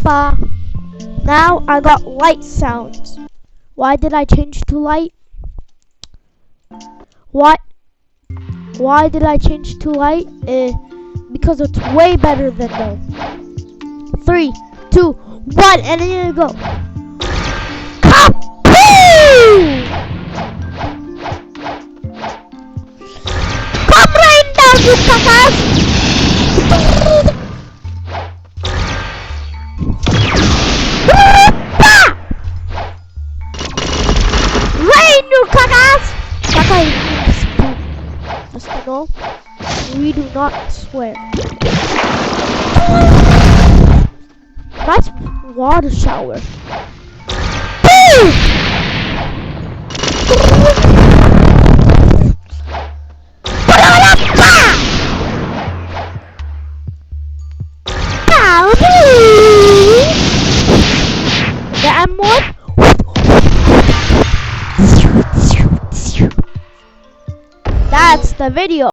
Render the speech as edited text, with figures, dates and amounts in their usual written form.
Ba. Now I got light sounds. Why did I change to light? Why did I change to light? Because it's way better than no. 3, 2, 1, and then you go. Kaboom! Come rain down, you cacas! Rain, you cacas! Caca means poop. Just to know, we do not swear. Nice water shower. Boom! And more. That's the video.